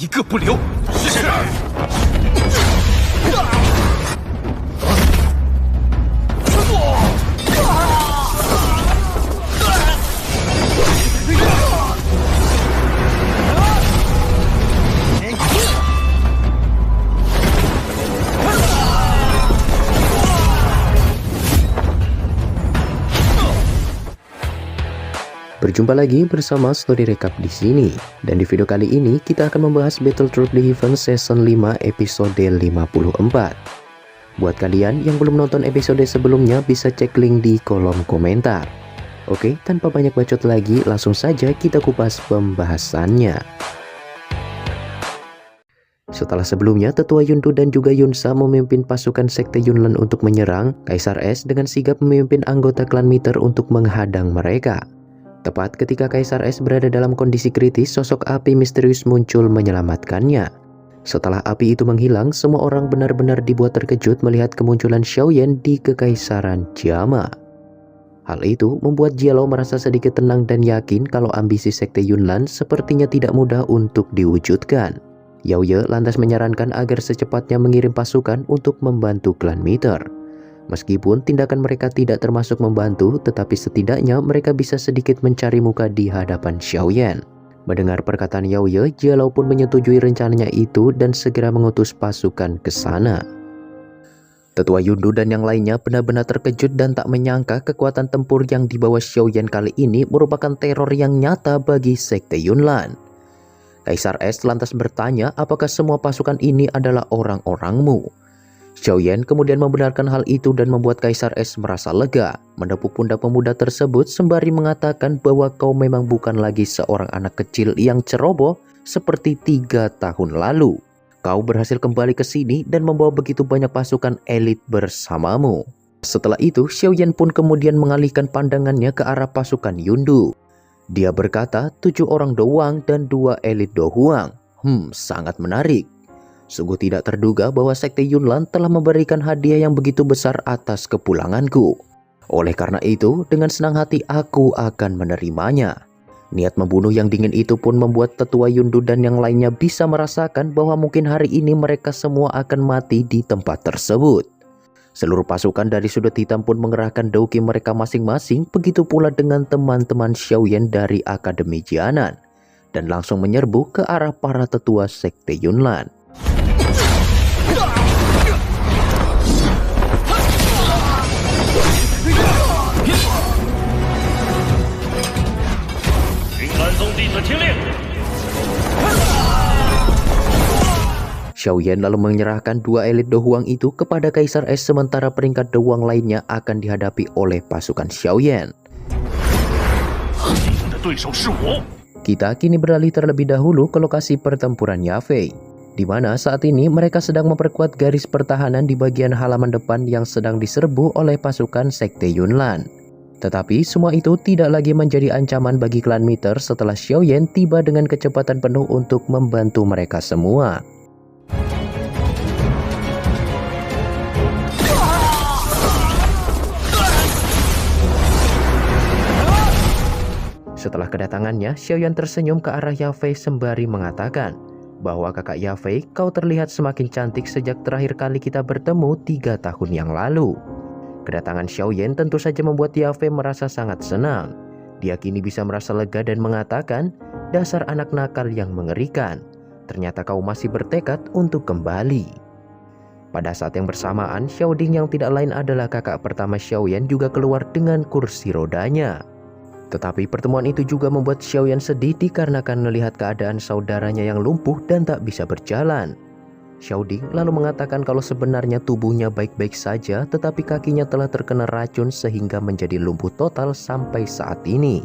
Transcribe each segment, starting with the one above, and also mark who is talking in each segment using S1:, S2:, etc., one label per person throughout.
S1: 一个不留。是。
S2: Berjumpa lagi bersama Story Recap di sini. Dan di video kali ini kita akan membahas Battletoads The Heaven Season 5 episode 54. Buat kalian yang belum nonton episode sebelumnya bisa cek link di kolom komentar. Oke, tanpa banyak bacot lagi, langsung saja kita kupas pembahasannya. Setelah sebelumnya, Tetua Yundu dan juga Yunsa memimpin pasukan Sekte Yunlan untuk menyerang, Kaisar S dengan sigap memimpin anggota klan Meter untuk menghadang mereka. Tepat ketika Kaisar S berada dalam kondisi kritis, sosok api misterius muncul menyelamatkannya. Setelah api itu menghilang, semua orang benar-benar dibuat terkejut melihat kemunculan Xiaoyan di Kekaisaran Jama. Hal itu membuat Jialao merasa sedikit tenang dan yakin kalau ambisi Sekte Yunlan sepertinya tidak mudah untuk diwujudkan. Yaoye lantas menyarankan agar secepatnya mengirim pasukan untuk membantu klan Meter. Meskipun tindakan mereka tidak termasuk membantu, tetapi setidaknya mereka bisa sedikit mencari muka di hadapan Xiaoyan. Mendengar perkataan Yaoye, Jialao pun menyetujui rencananya itu dan segera mengutus pasukan ke sana. Tetua Yundu dan yang lainnya benar-benar terkejut dan tak menyangka kekuatan tempur yang dibawa Xiaoyan kali ini merupakan teror yang nyata bagi Sekte Yunlan. Kaisar S lantas bertanya apakah semua pasukan ini adalah orang-orangmu. Xiaoyan kemudian membenarkan hal itu dan membuat Kaisar S merasa lega, menepuk pundak pemuda tersebut sembari mengatakan bahwa kau memang bukan lagi seorang anak kecil yang ceroboh seperti 3 tahun lalu. Kau berhasil kembali ke sini dan membawa begitu banyak pasukan elit bersamamu. Setelah itu, Xiaoyan pun kemudian mengalihkan pandangannya ke arah pasukan Yundu. Dia berkata 7 orang doang dan 2 elit dohuang. Sangat menarik. Sungguh tidak terduga bahwa Sekte Yunlan telah memberikan hadiah yang begitu besar atas kepulanganku. Oleh karena itu, dengan senang hati aku akan menerimanya. Niat membunuh yang dingin itu pun membuat Tetua Yundu dan yang lainnya bisa merasakan bahwa mungkin hari ini mereka semua akan mati di tempat tersebut. Seluruh pasukan dari sudut hitam pun mengerahkan dauki mereka masing-masing, begitu pula dengan teman-teman Xiaoyan dari Akademi Jianan, dan langsung menyerbu ke arah para tetua Sekte Yunlan. Xiaoyan lalu menyerahkan 2 elit dohuang itu kepada Kaisar S, sementara peringkat dohuang lainnya akan dihadapi oleh pasukan Xiaoyan. Kita kini beralih terlebih dahulu ke lokasi pertempuran Yafei, di mana saat ini mereka sedang memperkuat garis pertahanan di bagian halaman depan yang sedang diserbu oleh pasukan Sekte Yunlan. Tetapi semua itu tidak lagi menjadi ancaman bagi klan Meter setelah Xiaoyan tiba dengan kecepatan penuh untuk membantu mereka semua. Setelah kedatangannya, Xiaoyan tersenyum ke arah Yafei sembari mengatakan bahwa kakak Yafei, kau terlihat semakin cantik sejak terakhir kali kita bertemu 3 tahun yang lalu. Kedatangan Xiaoyan tentu saja membuat Yafei merasa sangat senang. Dia kini bisa merasa lega dan mengatakan, dasar anak nakal yang mengerikan. Ternyata kau masih bertekad untuk kembali. Pada saat yang bersamaan, Xiaoding yang tidak lain adalah kakak pertama Xiaoyan juga keluar dengan kursi rodanya. Tetapi pertemuan itu juga membuat Xiaoyan sedih dikarenakan melihat keadaan saudaranya yang lumpuh dan tak bisa berjalan. Xiaoding lalu mengatakan kalau sebenarnya tubuhnya baik-baik saja, tetapi kakinya telah terkena racun sehingga menjadi lumpuh total sampai saat ini.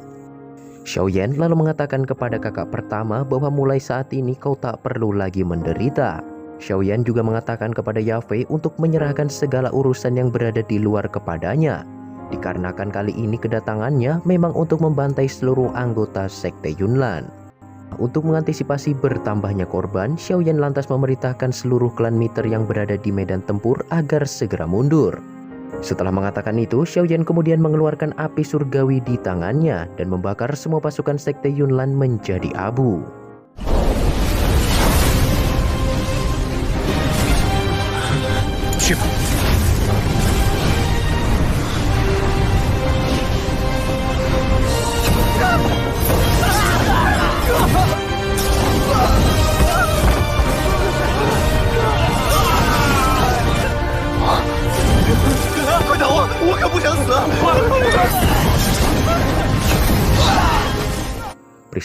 S2: Xiaoyan lalu mengatakan kepada kakak pertama bahwa mulai saat ini kau tak perlu lagi menderita. Xiaoyan juga mengatakan kepada Yafei untuk menyerahkan segala urusan yang berada di luar kepadanya, dikarenakan kali ini kedatangannya memang untuk membantai seluruh anggota Sekte Yunlan. Untuk mengantisipasi bertambahnya korban, Xiaoyan lantas memerintahkan seluruh klan Meter yang berada di medan tempur agar segera mundur. Setelah mengatakan itu, Xiaoyan kemudian mengeluarkan api surgawi di tangannya dan membakar semua pasukan Sekte Yunlan menjadi abu.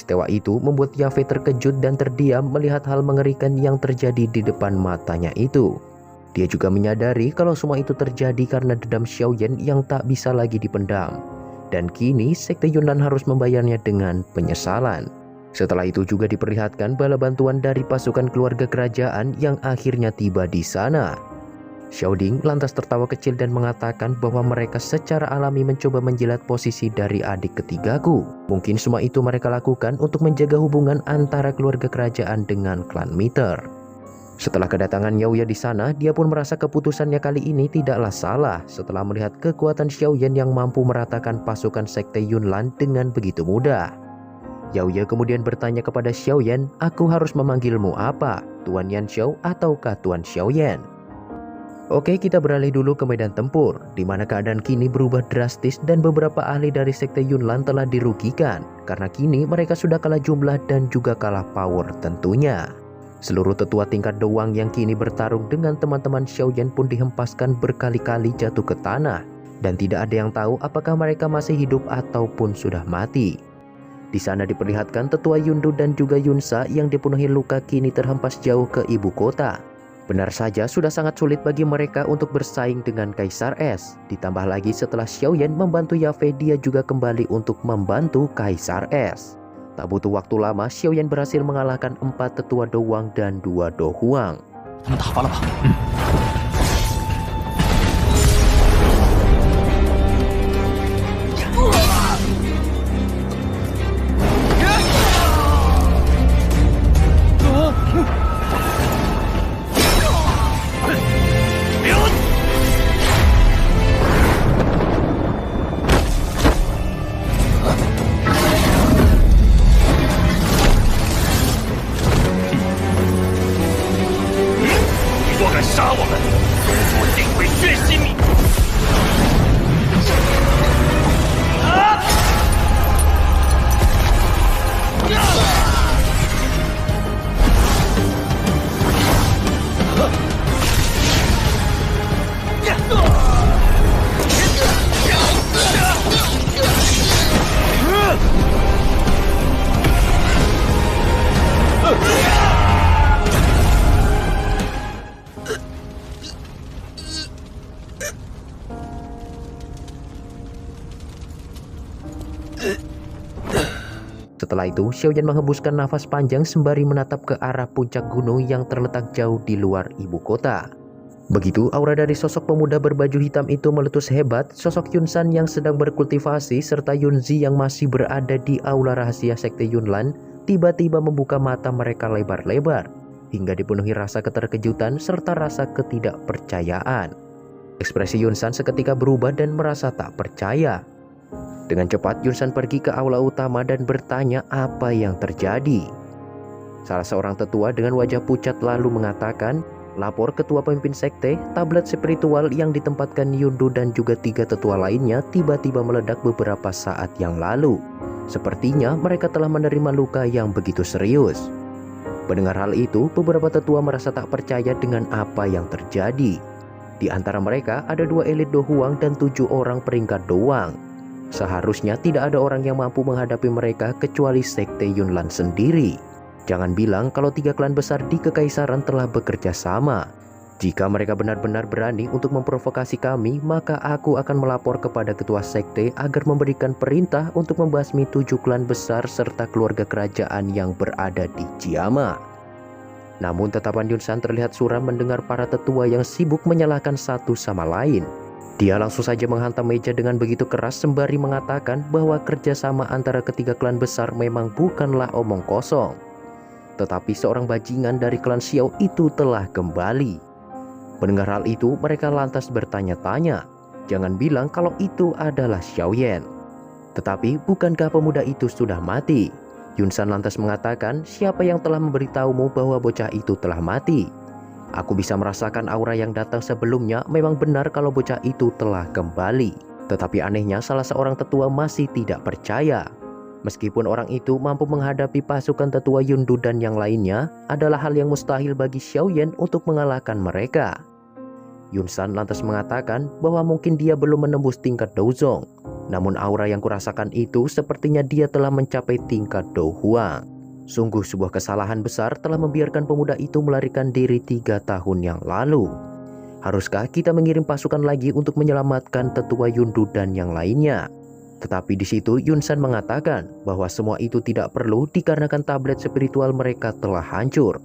S2: Peristiwa itu membuat Yafei terkejut dan terdiam melihat hal mengerikan yang terjadi di depan matanya itu. Dia juga menyadari kalau semua itu terjadi karena dendam Xiaoyan yang tak bisa lagi dipendam. Dan kini Sekte Yunnan harus membayarnya dengan penyesalan. Setelah itu juga diperlihatkan bala bantuan dari pasukan keluarga kerajaan yang akhirnya tiba di sana. Xiaoding lantas tertawa kecil dan mengatakan bahwa mereka secara alami mencoba menjilat posisi dari adik ketigaku. Mungkin semua itu mereka lakukan untuk menjaga hubungan antara keluarga kerajaan dengan klan Mitre. Setelah kedatangan Yaoya di sana, dia pun merasa keputusannya kali ini tidaklah salah setelah melihat kekuatan Xiaoyan yang mampu meratakan pasukan Sekte Yunnan dengan begitu mudah. Yaoya kemudian bertanya kepada Xiaoyan, "Aku harus memanggilmu apa? Tuan Yanxiao ataukah Tuan Xiaoyan?" Oke, kita beralih dulu ke medan tempur, di mana keadaan kini berubah drastis dan beberapa ahli dari Sekte Yunnan telah dirugikan, karena kini mereka sudah kalah jumlah dan juga kalah power tentunya. Seluruh tetua tingkat doang yang kini bertarung dengan teman-teman Xiaoyan pun dihempaskan berkali-kali jatuh ke tanah, dan tidak ada yang tahu apakah mereka masih hidup ataupun sudah mati. Di sana diperlihatkan tetua Yundu dan juga Yunsa yang dipenuhi luka kini terhempas jauh ke ibu kota. Benar saja sudah sangat sulit bagi mereka untuk bersaing dengan Kaisar Es. Ditambah lagi setelah Xiaoyan membantu Yafei, dia juga kembali untuk membantu Kaisar Es. Tak butuh waktu lama, Xiaoyan berhasil mengalahkan 4 tetua Dowang dan 2 Dohuang. Setelah itu, Xiaoyan menghembuskan nafas panjang sembari menatap ke arah puncak gunung yang terletak jauh di luar ibu kota. Begitu aura dari sosok pemuda berbaju hitam itu meletus hebat, sosok Yunsan yang sedang berkultivasi serta Yunzi yang masih berada di aula rahasia Sekte Yunnan tiba-tiba membuka mata mereka lebar-lebar hingga dipenuhi rasa keterkejutan serta rasa ketidakpercayaan. Ekspresi Yunsan seketika berubah dan merasa tak percaya. Dengan cepat Yunsan pergi ke aula utama dan bertanya apa yang terjadi. Salah seorang tetua dengan wajah pucat lalu mengatakan, "Lapor ketua pemimpin sekte, tablet spiritual yang ditempatkan Yundu dan juga 3 tetua lainnya tiba-tiba meledak beberapa saat yang lalu. Sepertinya mereka telah menerima luka yang begitu serius." Mendengar hal itu, beberapa tetua merasa tak percaya dengan apa yang terjadi. Di antara mereka ada 2 elit Dohuang dan 7 orang peringkat Doang. Seharusnya tidak ada orang yang mampu menghadapi mereka kecuali Sekte Yunnan sendiri. Jangan bilang kalau 3 klan besar di kekaisaran telah bekerja sama. Jika mereka benar-benar berani untuk memprovokasi kami, maka aku akan melapor kepada ketua sekte agar memberikan perintah untuk membasmi 7 klan besar serta keluarga kerajaan yang berada di Jiama. Namun tatapan Yunsan terlihat suram mendengar para tetua yang sibuk menyalahkan satu sama lain. Dia langsung saja menghantam meja dengan begitu keras sembari mengatakan bahwa kerjasama antara ketiga klan besar memang bukanlah omong kosong. Tetapi seorang bajingan dari klan Xiao itu telah kembali. Mendengar hal itu, mereka lantas bertanya-tanya. Jangan bilang kalau itu adalah Xiaoyan. Tetapi bukankah pemuda itu sudah mati? Yunsan lantas mengatakan, siapa yang telah memberitahumu bahwa bocah itu telah mati? Aku bisa merasakan aura yang datang sebelumnya, memang benar kalau bocah itu telah kembali. Tetapi anehnya salah seorang tetua masih tidak percaya. Meskipun orang itu mampu menghadapi pasukan tetua Yundu dan yang lainnya, adalah hal yang mustahil bagi Xiaoyan untuk mengalahkan mereka. Yunsan lantas mengatakan bahwa mungkin dia belum menembus tingkat Douzong. Namun aura yang kurasakan itu sepertinya dia telah mencapai tingkat Do Huang. Sungguh sebuah kesalahan besar telah membiarkan pemuda itu melarikan diri 3 tahun yang lalu. Haruskah kita mengirim pasukan lagi untuk menyelamatkan tetua Yundu dan yang lainnya? Tetapi di situ Yunsan mengatakan bahwa semua itu tidak perlu dikarenakan tablet spiritual mereka telah hancur.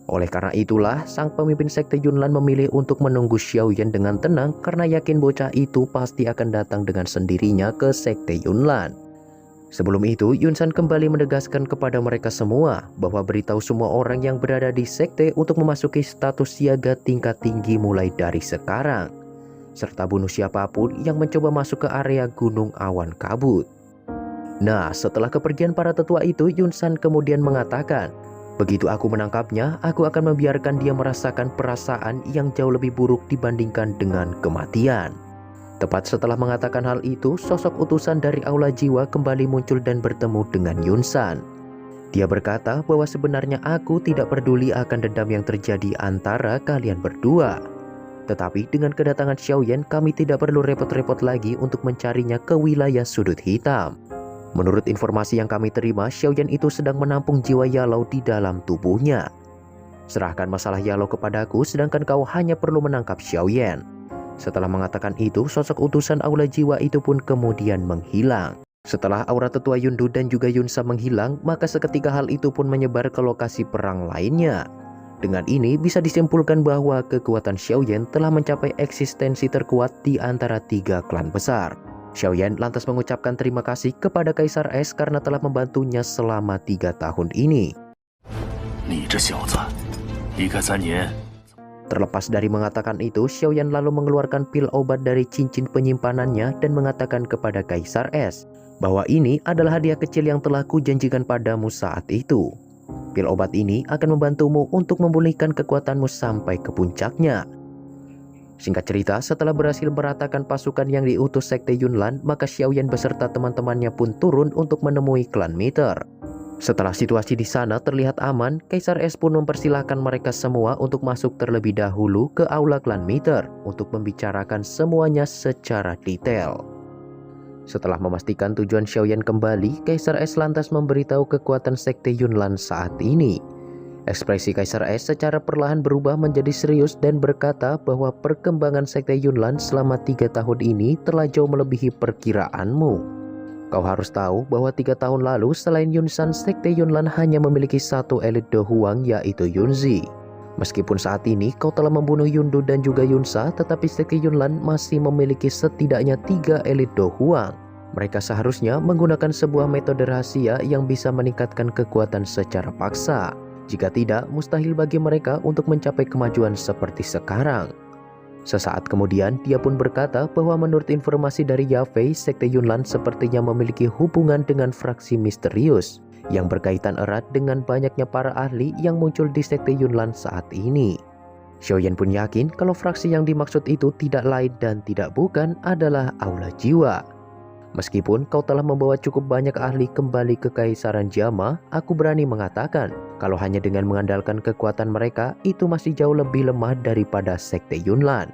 S2: Oleh karena itulah, sang pemimpin sekte Yunlan memilih untuk menunggu Xiaoyan dengan tenang karena yakin bocah itu pasti akan datang dengan sendirinya ke sekte Yunlan. Sebelum itu, Yunsan kembali menegaskan kepada mereka semua bahwa beritahu semua orang yang berada di sekte untuk memasuki status siaga tingkat tinggi mulai dari sekarang, serta bunuh siapapun yang mencoba masuk ke area Gunung Awan Kabut. Nah, setelah kepergian para tetua itu, Yunsan kemudian mengatakan, begitu aku menangkapnya, aku akan membiarkan dia merasakan perasaan yang jauh lebih buruk dibandingkan dengan kematian. Tepat setelah mengatakan hal itu, sosok utusan dari Aula Jiwa kembali muncul dan bertemu dengan Yunsan. Dia berkata bahwa sebenarnya aku tidak peduli akan dendam yang terjadi antara kalian berdua. Tetapi dengan kedatangan Xiaoyan, kami tidak perlu repot-repot lagi untuk mencarinya ke wilayah sudut hitam. Menurut informasi yang kami terima, Xiaoyan itu sedang menampung jiwa Yalau di dalam tubuhnya. Serahkan masalah Yalau kepadaku, sedangkan kau hanya perlu menangkap Xiaoyan. Setelah mengatakan itu, sosok utusan Aula Jiwa itu pun kemudian menghilang. Setelah aura tetua Yundu dan juga Yunsa menghilang, maka seketika hal itu pun menyebar ke lokasi perang lainnya. Dengan ini bisa disimpulkan bahwa kekuatan Xiaoyan telah mencapai eksistensi terkuat di antara 3 klan besar. Xiaoyan lantas mengucapkan terima kasih kepada Kaisar Es karena telah membantunya selama 3 tahun ini. Terlepas dari mengatakan itu, Xiaoyan lalu mengeluarkan pil obat dari cincin penyimpanannya dan mengatakan kepada Kaisar Es bahwa ini adalah hadiah kecil yang telah kujanjikan padamu saat itu. Pil obat ini akan membantumu untuk memulihkan kekuatanmu sampai ke puncaknya. Singkat cerita, setelah berhasil meratakan pasukan yang diutus sekte Yunlan, maka Xiaoyan beserta teman-temannya pun turun untuk menemui klan Meter. Setelah situasi di sana terlihat aman, Kaisar Es pun mempersilahkan mereka semua untuk masuk terlebih dahulu ke aula klan Meter untuk membicarakan semuanya secara detail. Setelah memastikan tujuan Xiaoyan kembali, Kaisar Es lantas memberitahu kekuatan sekte Yunlan saat ini. Ekspresi Kaisar Es secara perlahan berubah menjadi serius dan berkata bahwa perkembangan sekte Yunlan selama 3 tahun ini telah jauh melebihi perkiraanmu. Kau harus tahu bahwa 3 tahun lalu selain Yunsan, sekte Yunlan hanya memiliki 1 elit Do Huang, yaitu Yunzi. Meskipun saat ini kau telah membunuh Yundu dan juga Yunsa, tetapi sekte Yunlan masih memiliki setidaknya 3 elit Do Huang. Mereka seharusnya menggunakan sebuah metode rahasia yang bisa meningkatkan kekuatan secara paksa. Jika tidak, mustahil bagi mereka untuk mencapai kemajuan seperti sekarang. Sesaat kemudian, dia pun berkata bahwa menurut informasi dari Yafei, sekte Yunlan sepertinya memiliki hubungan dengan fraksi misterius yang berkaitan erat dengan banyaknya para ahli yang muncul di sekte Yunlan saat ini. Xiaoyan pun yakin kalau fraksi yang dimaksud itu tidak lain dan tidak bukan adalah Aula Jiwa. Meskipun kau telah membawa cukup banyak ahli kembali ke Kaisaran Jama, aku berani mengatakan kalau hanya dengan mengandalkan kekuatan mereka, itu masih jauh lebih lemah daripada sekte Yunlan.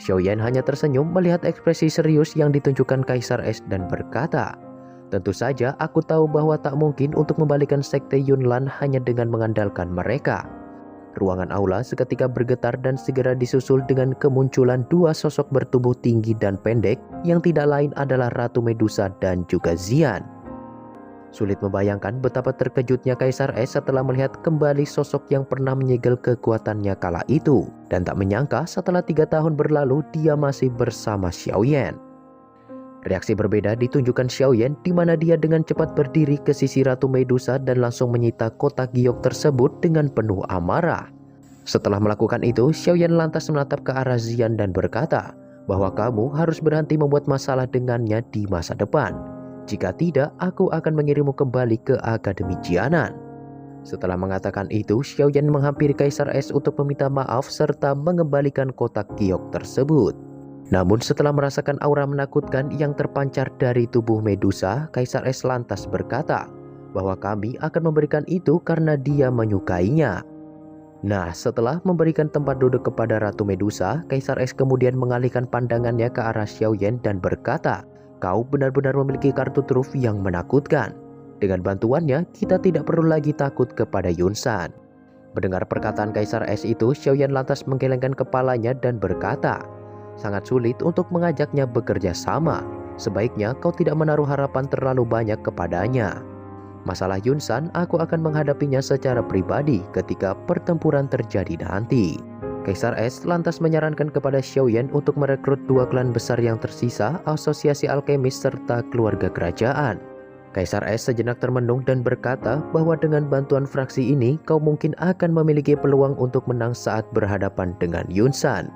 S2: Xiaoyan hanya tersenyum melihat ekspresi serius yang ditunjukkan Kaisar Es dan berkata, tentu saja aku tahu bahwa tak mungkin untuk membalikan sekte Yunlan hanya dengan mengandalkan mereka. Ruangan aula seketika bergetar dan segera disusul dengan kemunculan 2 sosok bertubuh tinggi dan pendek yang tidak lain adalah Ratu Medusa dan juga Xian. Sulit membayangkan betapa terkejutnya Kaisar Es setelah melihat kembali sosok yang pernah menyegel kekuatannya kala itu. Dan tak menyangka setelah 3 tahun berlalu dia masih bersama Xiaoyan. Reaksi berbeda ditunjukkan Xiaoyan di mana dia dengan cepat berdiri ke sisi Ratu Medusa dan langsung menyita kotak giok tersebut dengan penuh amarah. Setelah melakukan itu, Xiaoyan lantas menatap ke arah Xian dan berkata bahwa kamu harus berhenti membuat masalah dengannya di masa depan. Jika tidak, aku akan mengirimmu kembali ke Akademi Jianan. Setelah mengatakan itu, Xiaoyan menghampiri Kaisar Es untuk meminta maaf serta mengembalikan kotak giok tersebut. Namun setelah merasakan aura menakutkan yang terpancar dari tubuh Medusa, Kaisar Es lantas berkata bahwa kami akan memberikan itu karena dia menyukainya. Nah, setelah memberikan tempat duduk kepada Ratu Medusa, Kaisar Es kemudian mengalihkan pandangannya ke arah Xiaoyan dan berkata Kau benar-benar memiliki kartu truf yang menakutkan. Dengan bantuannya, kita tidak perlu lagi takut kepada Yunsan. Mendengar perkataan Kaisar Es itu, Xiaoyan lantas menggelengkan kepalanya dan berkata, sangat sulit untuk mengajaknya bekerja sama. Sebaiknya kau tidak menaruh harapan terlalu banyak kepadanya. Masalah Yunsan, aku akan menghadapinya secara pribadi ketika pertempuran terjadi nanti. Kaisar Es lantas menyarankan kepada Xiaoyan untuk merekrut 2 klan besar yang tersisa, asosiasi alkemis serta keluarga kerajaan. Kaisar Es sejenak termenung dan berkata bahwa dengan bantuan fraksi ini, kau mungkin akan memiliki peluang untuk menang saat berhadapan dengan Yunsan.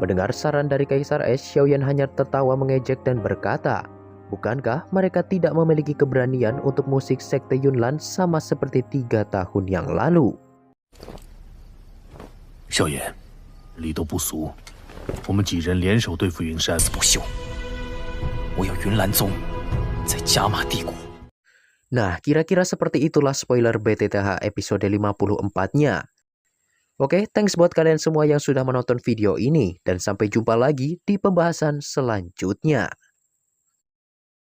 S2: Mendengar saran dari Kaisar Es, Xiaoyan hanya tertawa mengejek dan berkata, bukankah mereka tidak memiliki keberanian untuk musik sekte Yunlan sama seperti 3 tahun yang lalu?
S1: 少爷，礼斗不俗，我们几人联手对付云山。
S3: 不朽，我有云岚宗在加玛帝国。
S2: Nah, kira-kira seperti itulah spoiler BTTH episode 54-nya. Oke, thanks buat kalian semua yang sudah menonton video ini, dan sampai jumpa lagi di pembahasan selanjutnya.